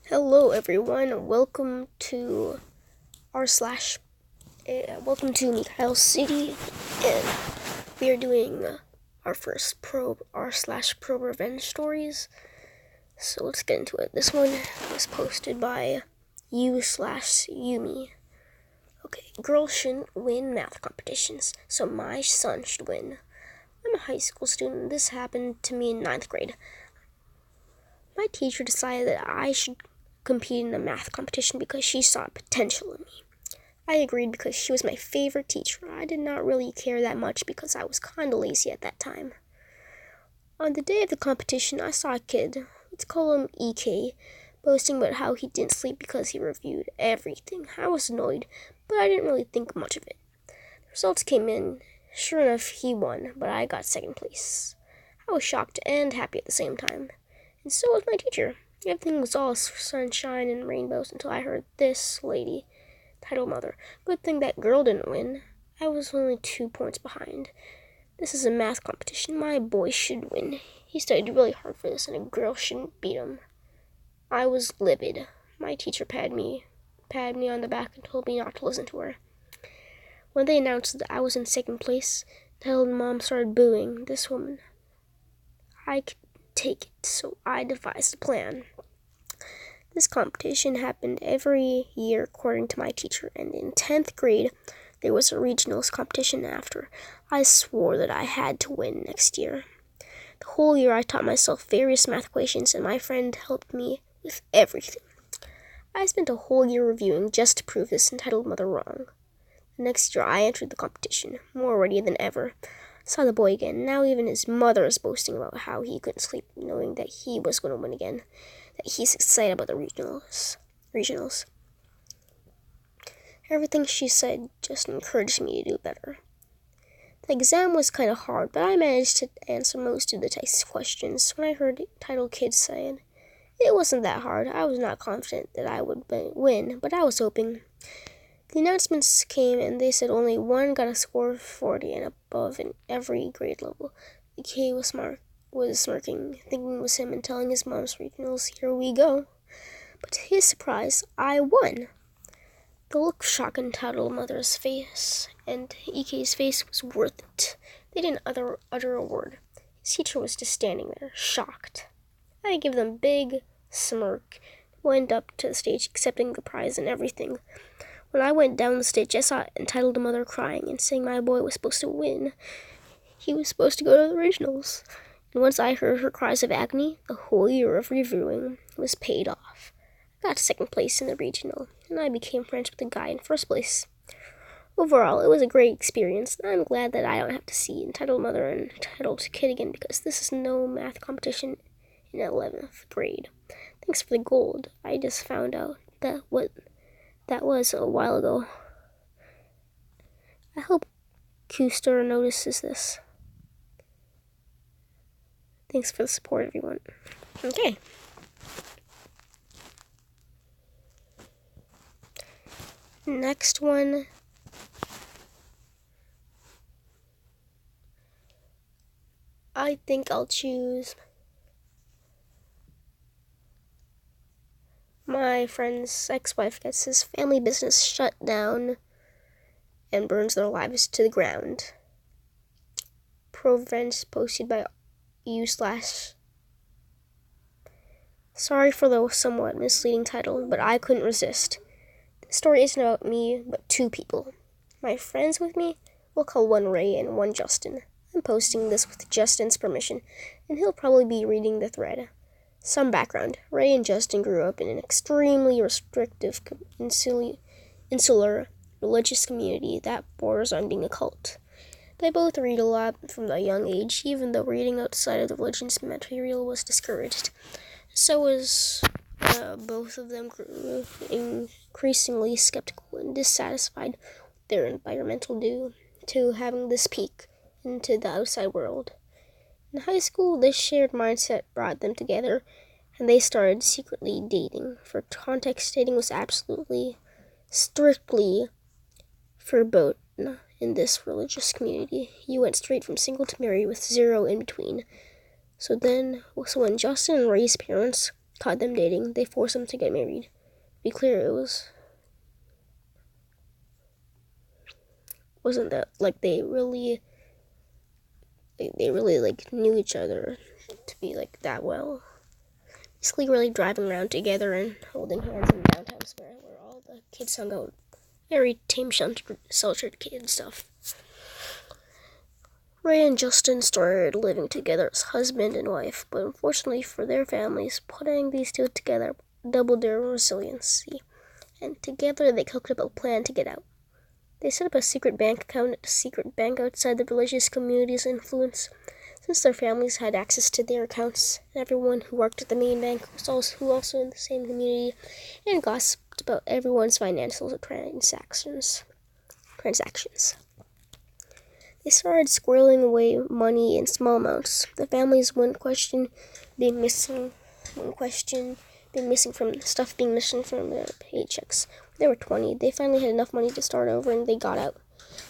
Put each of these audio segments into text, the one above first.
Hello everyone, welcome to Mikhail City, and we are doing our first pro revenge stories. So let's get into it. This one was posted by you/Yumi. Okay, girls shouldn't win math competitions, so my son should win. I'm a high school student. This happened to me in 9th grade. My teacher decided that I should compete in a math competition because she saw potential in me. I agreed because she was my favorite teacher. I did not really care that much because I was kind of lazy at that time. On the day of the competition, I saw a kid, let's call him EK, boasting about how he didn't sleep because he reviewed everything. I was annoyed, but I didn't really think much of it. The results came in. Sure enough, he won, but I got second place. I was shocked and happy at the same time. And so was my teacher. Everything was all sunshine and rainbows until I heard this lady, titled Mother. Good thing that girl didn't win. I was only 2 points behind. This is a math competition. My boy should win. He studied really hard for this, and a girl shouldn't beat him. I was livid. My teacher patted me on the back and told me not to listen to her. When they announced that I was in second place, the mom started booing this woman. I could take it, so I devised a plan. This competition happened every year according to my teacher, and in 10th grade there was a regionals competition after. I swore that I had to win next year. The whole year I taught myself various math equations, and my friend helped me with everything. I spent a whole year reviewing just to prove this entitled mother wrong. The next year I entered the competition, more ready than ever. Saw the boy again. Now even his mother is boasting about how he couldn't sleep, knowing that he was going to win again. That he's excited about the regionals. Everything she said just encouraged me to do better. The exam was kind of hard, but I managed to answer most of the test questions. When I heard titled kids saying, it wasn't that hard. I was not confident that I would win, but I was hoping. The announcements came, and they said only one got a score of 40 and above in every grade level. The kid was smirking, thinking it was him, and telling his mom's regionals, here we go. But to his surprise, I won. The look of shock on titled mother's face, and EK's face was worth it. They didn't utter a word. His teacher was just standing there, shocked. I gave them a big smirk, went up to the stage, accepting the prize and everything. When I went down the stage, I saw entitled mother crying and saying my boy was supposed to win. He was supposed to go to the regionals. And once I heard her cries of agony, the whole year of reviewing was paid off. I got second place in the regional, and I became friends with the guy in first place. Overall, it was a great experience, and I'm glad that I don't have to see entitled mother and entitled kid again, because this is no math competition in 11th grade. Thanks for the gold. I just found out that was a while ago. I hope Q-Star notices this. Thanks for the support, everyone. Okay. Next one. I think I'll choose my friend's ex-wife gets his family business shut down and burns their lives to the ground. Pro-revenge posted by you/. Sorry for the somewhat misleading title, but I couldn't resist. The story isn't about me, but 2 people. My friends with me, we'll call one Ray and one Justin. I'm posting this with Justin's permission, and he'll probably be reading the thread. Some background. Ray and Justin grew up in an extremely restrictive, insular religious community that borders on being a cult. They both read a lot from a young age, even though reading outside of the religion's material was discouraged. So was both of them grew increasingly skeptical and dissatisfied with their environmental due to having this peek into the outside world. In high school, this shared mindset brought them together, and they started secretly dating. For context, dating was absolutely, strictly verboten in this religious community. You went straight from single to married with 0 in between. So when Justin and Ray's parents caught them dating. They forced them to get married. To be clear, wasn't that like they really like knew each other to be like that well. Basically, really driving around together and holding hands in downtown square where all the kids hung out. Very tame, sheltered kid stuff. Ray and Justin started living together as husband and wife, but unfortunately for their families, putting these two together doubled their resiliency, and together they cooked up a plan to get out. They set up a secret bank account at a secret bank outside the religious community's influence. Since their families had access to their accounts, everyone who worked at the main bank was also in the same community and gossiped about everyone's financial transactions. They started squirreling away money in small amounts. The families wouldn't question being missing from their paychecks. When they were 20, they finally had enough money to start over and they got out.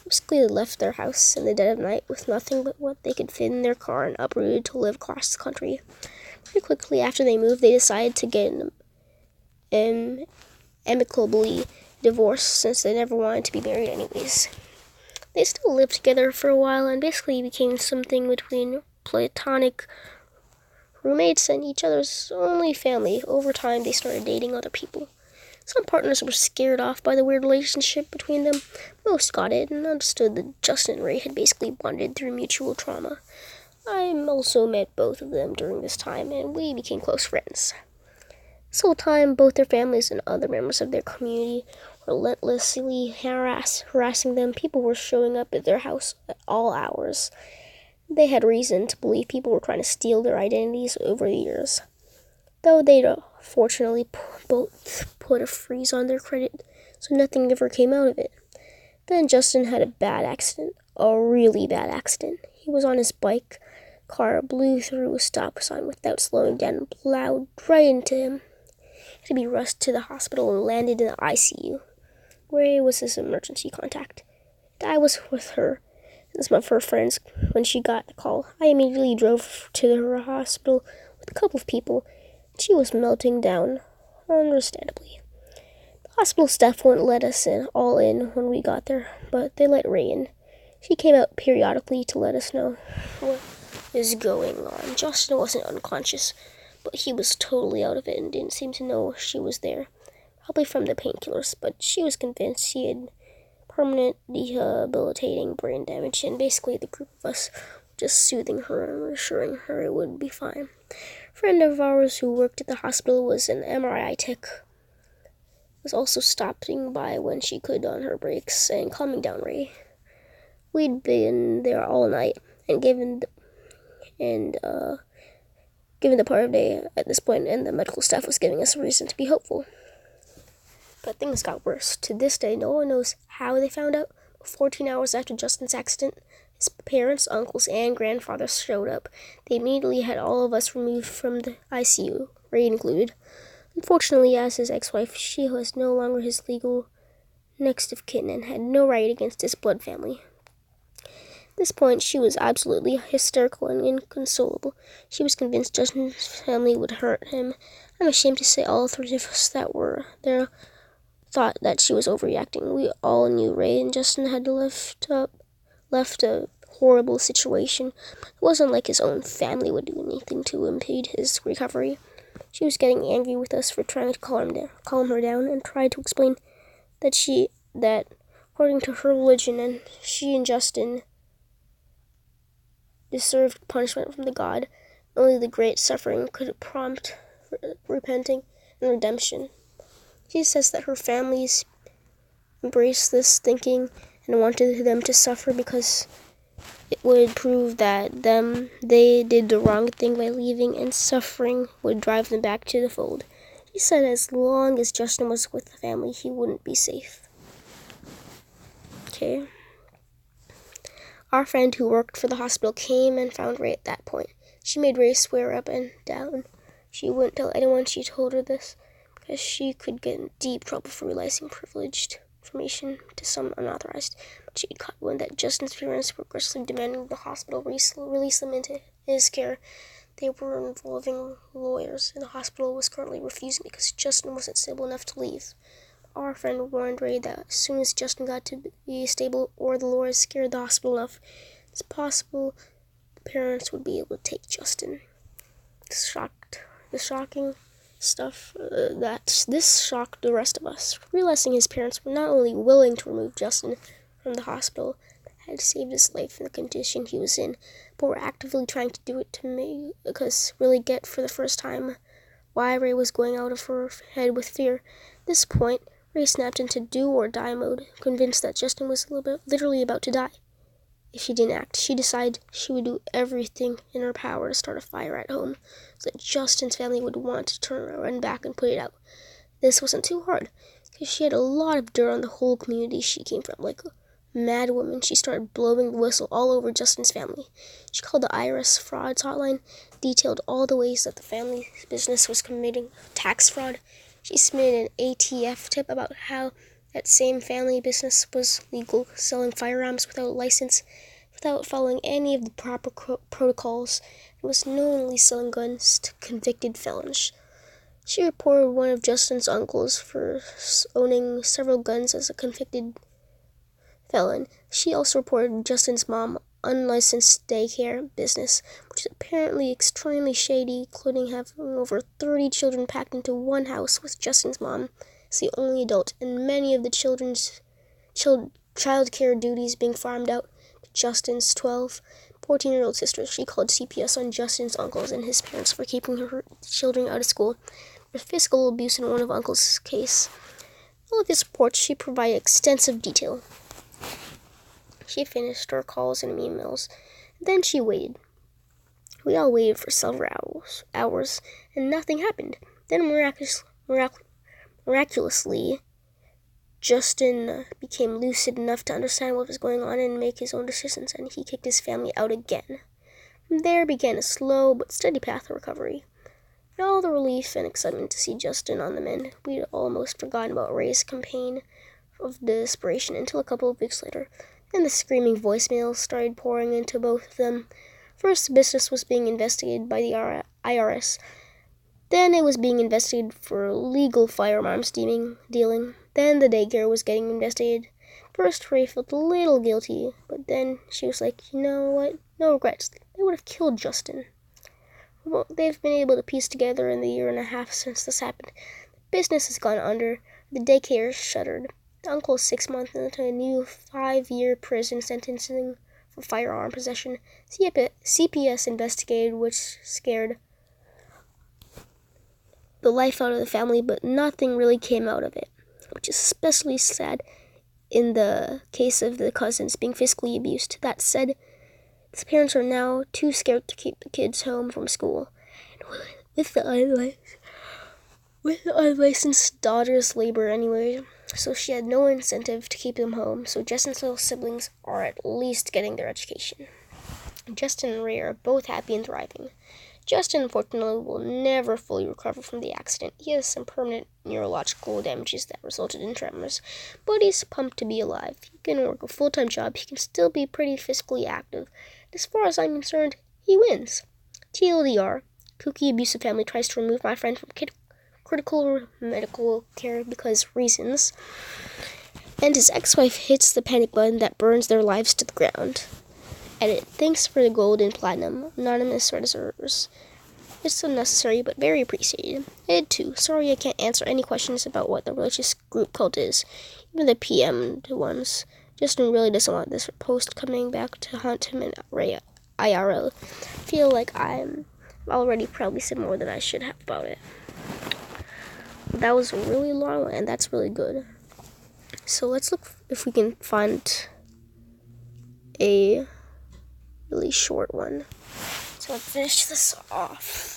Basically, they left their house in the dead of night with nothing but what they could fit in their car and uprooted to live across the country. Pretty quickly after they moved, they decided to get amicably divorced since they never wanted to be married anyways. They still lived together for a while and basically became something between platonic roommates and each other's only family. Over time, they started dating other people. Some partners were scared off by the weird relationship between them. Most got it and understood that Justin and Ray had basically bonded through mutual trauma. I also met both of them during this time, and we became close friends. This whole time, both their families and other members of their community relentlessly harassing them. People were showing up at their house at all hours. They had reason to believe people were trying to steal their identities over the years. Though they'd fortunately both put a freeze on their credit, so nothing ever came out of it. Then Justin had a bad accident, a really bad accident. He was on his bike, car blew through a stop sign without slowing down and plowed right into him. He had to be rushed to the hospital and landed in the ICU. Ray was his emergency contact. I was with her and some of her friends when she got the call. I immediately drove to her hospital with a couple of people. She was melting down, understandably. The hospital staff wouldn't let us all in when we got there, but they let Ray in. She came out periodically to let us know what is going on. Justin wasn't unconscious, but he was totally out of it and didn't seem to know she was there. Probably from the painkillers, but she was convinced he had permanent debilitating brain damage, and basically the group of us were just soothing her and reassuring her it would be fine. A friend of ours who worked at the hospital was an MRI tech. Was also stopping by when she could on her breaks and calming down Ray. We'd been there all night, and given the part of day at this point, and the medical staff was giving us a reason to be hopeful. But things got worse. To this day, no one knows how they found out. 14 hours after Justin's accident, his parents, uncles, and grandfathers showed up. They immediately had all of us removed from the ICU, Ray included. Unfortunately, as his ex-wife, she was no longer his legal next of kin and had no right against his blood family. At this point, she was absolutely hysterical and inconsolable. She was convinced Justin's family would hurt him. I'm ashamed to say all three of us that were there thought that she was overreacting. We all knew Ray and Justin had left a horrible situation. It wasn't like his own family would do anything to impede his recovery. She was getting angry with us for trying to calm her down, and tried to explain that according to her religion, and she and Justin deserved punishment from the God. Only the great suffering could prompt repenting and redemption. She says that her families embraced this thinking and wanted them to suffer because it would prove that they did the wrong thing by leaving, and suffering would drive them back to the fold. She said as long as Justin was with the family, he wouldn't be safe. Okay. Our friend who worked for the hospital came and found Ray at that point. She made Ray swear up and down she wouldn't tell anyone she told her this, because she could get in deep trouble for releasing privileged information to some unauthorized. But she caught wind that Justin's parents were aggressively demanding the hospital release them into his care. They were involving lawyers, and the hospital was currently refusing because Justin wasn't stable enough to leave. Our friend warned Ray that as soon as Justin got to be stable or the lawyers scared the hospital enough, it's possible the parents would be able to take Justin. The shocking stuff this shocked the rest of us, realizing his parents were not only willing to remove Justin from the hospital that had saved his life in the condition he was in, but were actively trying to do it to really get for the first time why Ray was going out of her head with fear. At this point, Ray snapped into do or die mode, convinced that Justin was literally about to die. If she didn't act, she decided she would do everything in her power to start a fire at home, so that Justin's family would want to run back and put it out. This wasn't too hard, because she had a lot of dirt on the whole community she came from. Like a mad woman, she started blowing the whistle all over Justin's family. She called the IRS frauds hotline, detailed all the ways that the family business was committing tax fraud. She submitted an ATF tip about how that same family business was legal, selling firearms without license, without following any of the proper protocols, and was knowingly selling guns to convicted felons. She reported one of Justin's uncles for owning several guns as a convicted felon. She also reported Justin's mom unlicensed daycare business, which is apparently extremely shady, including having over 30 children packed into one house with Justin's mom as the only adult, and many of the children's child care duties being farmed out to Justin's 14-year-old sister. She called CPS on Justin's uncles and his parents for keeping her children out of school for physical abuse in one of Uncle's case. All of his reports she provided extensive detail. She finished her calls and emails. Then she waited. We all waited for several hours, and nothing happened. Then miraculously, Justin became lucid enough to understand what was going on and make his own decisions, and he kicked his family out again. From there began a slow but steady path to recovery. And all the relief and excitement to see Justin on the mend, we'd almost forgotten about Ray's campaign of desperation until a couple of weeks later. Then the screaming voicemails started pouring into both of them. First, the business was being investigated by the IRS. Then it was being investigated for illegal firearms dealing. Then the daycare was getting investigated. First, Ray felt a little guilty, but then she was like, you know what? No regrets. They would have killed Justin. Well, they've been able to piece together in the year and a half since this happened. The business has gone under. The daycare shuttered. The uncle is 6 months into a new 5-year prison sentencing for firearm possession. CPS investigated, which scared the life out of the family, but nothing really came out of it, which is especially sad in the case of the cousins being physically abused. That said, his parents are now too scared to keep the kids home from school. With the unlicensed daughter's labor anyway, so she had no incentive to keep them home, so Justin's little siblings are at least getting their education. Justin and Ray are both happy and thriving. Justin, unfortunately, will never fully recover from the accident. He has some permanent neurological damages that resulted in tremors, but he's pumped to be alive. He can work a full-time job. He can still be pretty physically active. As far as I'm concerned, he wins. TLDR, kooky abusive family tries to remove my friend from critical medical care because reasons, and his ex-wife hits the panic button that burns their lives to the ground. Edit. Thanks for the gold and platinum. Anonymous reserves. It's unnecessary, but very appreciated. Edit 2. Sorry I can't answer any questions about what the religious group cult is. Even the PM'd ones. Justin really doesn't want this post coming back to haunt him and Ray IRL. I feel like I've already probably said more than I should have about it. That was really long, and that's really good. So let's look if we can find a really short one. So let's finish this off.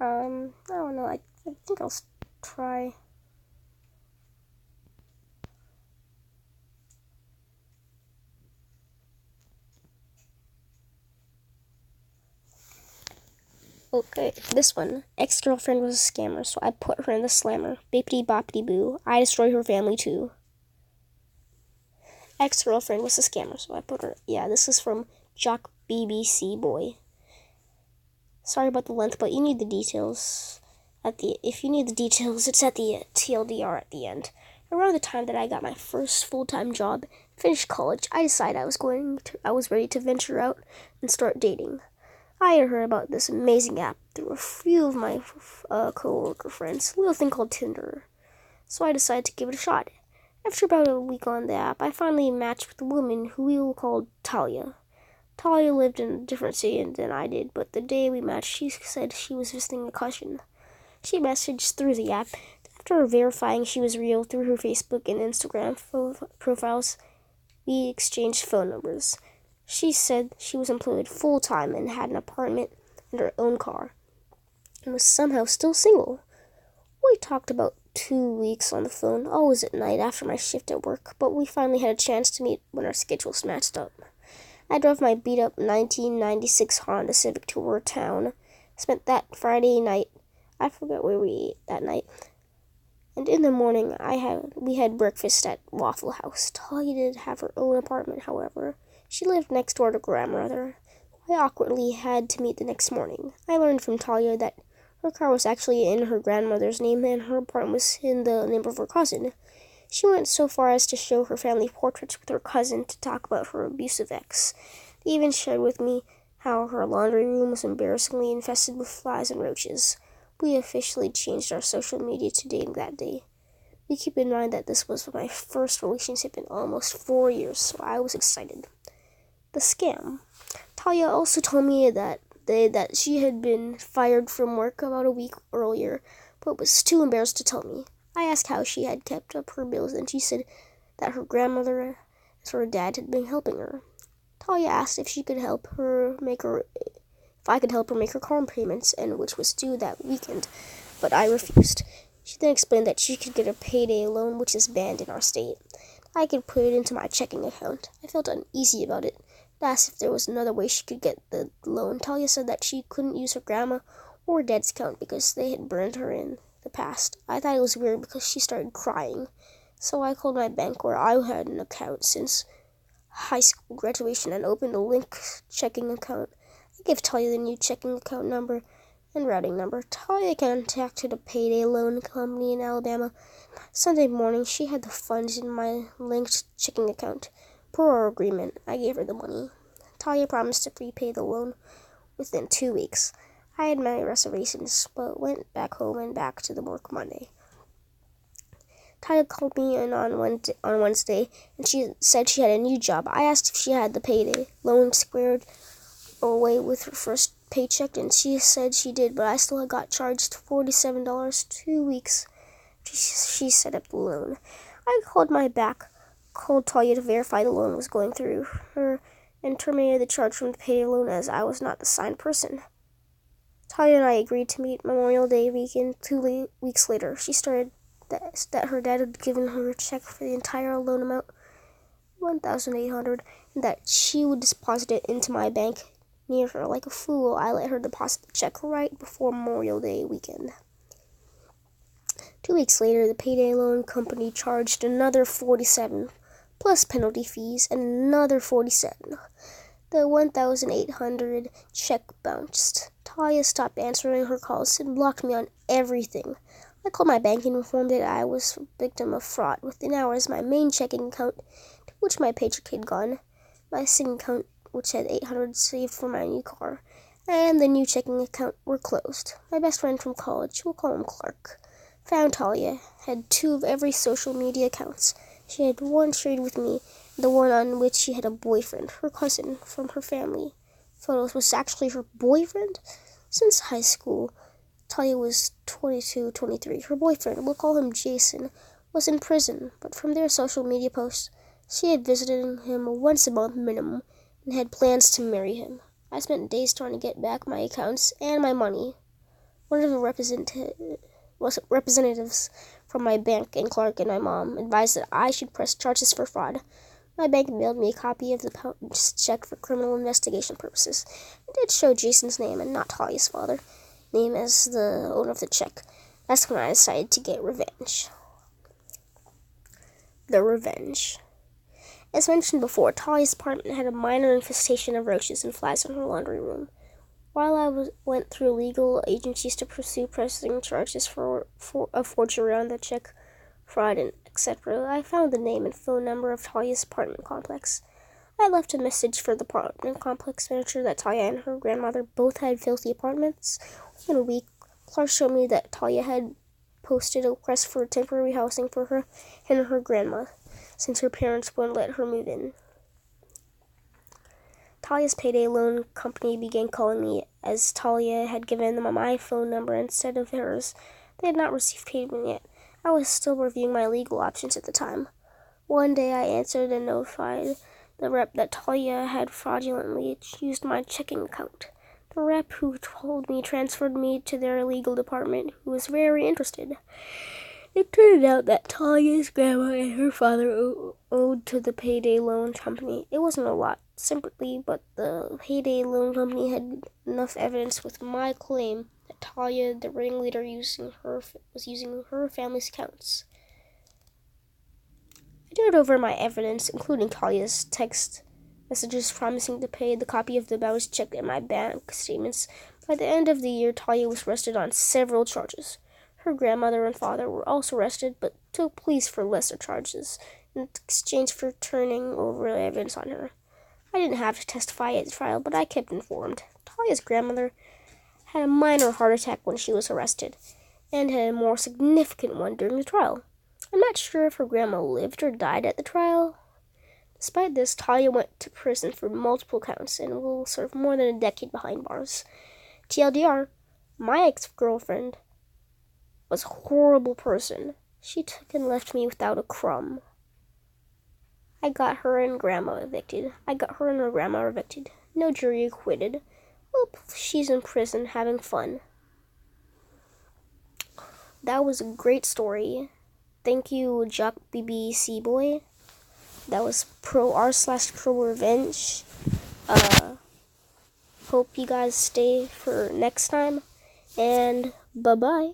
I don't know. I think I'll try. Okay, this one. Ex-girlfriend was a scammer, so I put her in the slammer. Bippity boppity boo. I destroy her family too. ex-girlfriend was a scammer, so I put her. Yeah, this is from Jock BBC Boy. Sorry about the length, but you need the details. If you need the details, it's at the TLDR at the end. Around the time that I got my first full-time job, finished college, I decided I was ready to venture out and start dating. I had heard about this amazing app through a few of my co-worker friends, a little thing called Tinder. So I decided to give it a shot. After about a week on the app, I finally matched with a woman who we will call Talia. Talia lived in a different city than I did, but the day we matched, she said she was visiting a cousin. She messaged through the app. After verifying she was real through her Facebook and Instagram profiles, we exchanged phone numbers. She said she was employed full-time and had an apartment and her own car, and was somehow still single. We talked about 2 weeks on the phone, always at night after my shift at work, but we finally had a chance to meet when our schedules matched up. I drove my beat-up 1996 Honda Civic to our town, spent that Friday night. I forgot where we ate that night. And in the morning, we had breakfast at Waffle House. Talia did have her own apartment, however. She lived next door to grandmother. I awkwardly had to meet the next morning. I learned from Talia that her car was actually in her grandmother's name and her apartment was in the name of her cousin. She went so far as to show her family portraits with her cousin to talk about her abusive ex. They even shared with me how her laundry room was embarrassingly infested with flies and roaches. We officially changed our social media to dating that day. We keep in mind that this was my first relationship in almost 4 years, so I was excited. The scam. Talia also told me that she had been fired from work about a week earlier, but was too embarrassed to tell me. I asked how she had kept up her bills, and she said that her grandmother and her dad had been helping her. Talia asked if I could help her make her car payments, and which was due that weekend, but I refused. She then explained that she could get a payday loan, which is banned in our state. I could put it into my checking account. I felt uneasy about it. I asked if there was another way she could get the loan. Talia said that she couldn't use her grandma or dad's account because they had burned her in the past. I thought it was weird because she started crying. So I called my bank where I had an account since high school graduation and opened a linked checking account. I gave Talia the new checking account number and routing number. Talia contacted a payday loan company in Alabama. Sunday morning, she had the funds in my linked checking account. Per our agreement, I gave her the money. Talia promised to prepay the loan within 2 weeks. I had my reservations, but went back home and back to the work Monday. Talia called me in on Wednesday, and she said she had a new job. I asked if she had the payday loan squared away with her first paycheck, and she said she did, but I still got charged $47 2 weeks. She set up the loan. I called Talia to verify the loan was going through her, and terminated the charge from the payday loan as I was not the signed person. Talia and I agreed to meet Memorial Day weekend 2 weeks later. She started that her dad had given her a check for the entire loan amount, $1,800, and that she would deposit it into my bank near her. Like a fool, I let her deposit the check right before Memorial Day weekend. 2 weeks later, the payday loan company charged another $47, plus penalty fees, and another $47. The $1,800 check bounced. Talia stopped answering her calls and blocked me on everything. I called my bank and informed it I was a victim of fraud. Within hours, my main checking account, to which my paycheck had gone, my savings account, which had $800 saved for my new car, and the new checking account were closed. My best friend from college, we'll call him Clark, found Talia, had 2 of every social media accounts. She had one shared with me, the one on which she had a boyfriend, her cousin from her family. Photos was actually her boyfriend? Since high school, Talia was 22, 23. Her boyfriend, we'll call him Jason, was in prison, but from their social media posts, she had visited him once a month minimum and had plans to marry him. I spent days trying to get back my accounts and my money. One of the representatives from my bank and Clark and my mom advised that I should press charges for fraud. My bank mailed me a copy of the check for criminal investigation purposes. It did show Jason's name and not Talia's father name as the owner of the check. That's when I decided to get revenge. The revenge. As mentioned before, Talia's apartment had a minor infestation of roaches and flies in her laundry room. While I went through legal agencies to pursue pressing charges for forgery on the check, fraud, and etc., I found the name and phone number of Talia's apartment complex. I left a message for the apartment complex manager that Talia and her grandmother both had filthy apartments. Within a week, Clark showed me that Talia had posted a request for temporary housing for her and her grandma, since her parents wouldn't let her move in. Talia's payday loan company began calling me, as Talia had given them my phone number instead of hers. They had not received payment yet. I was still reviewing my legal options at the time. One day I answered and notified the rep that Talia had fraudulently used my checking account. The rep who told me transferred me to their legal department, who was very interested. It turned out that Talia's grandma and her father owed to the payday loan company. It wasn't a lot, simply, but the payday loan company had enough evidence with my claim that Talia, the ringleader, was using her family's accounts. I turned over my evidence, including Talia's text messages promising to pay the copy of the bounced check and my bank statements. By the end of the year, Talia was arrested on several charges. Her grandmother and father were also arrested, but took pleas for lesser charges in exchange for turning over evidence on her. I didn't have to testify at the trial, but I kept informed. Talia's grandmother had a minor heart attack when she was arrested, and had a more significant one during the trial. I'm not sure if her grandma lived or died at the trial. Despite this, Talia went to prison for multiple counts and will serve more than a decade behind bars. TLDR, my ex-girlfriend was a horrible person. She took and left me without a crumb. I got her and her grandma evicted. No jury acquitted. Well, she's in prison having fun. That was a great story. Thank you, Jock BBC Boy. That was r/pro revenge. Hope you guys stay for next time. And bye-bye.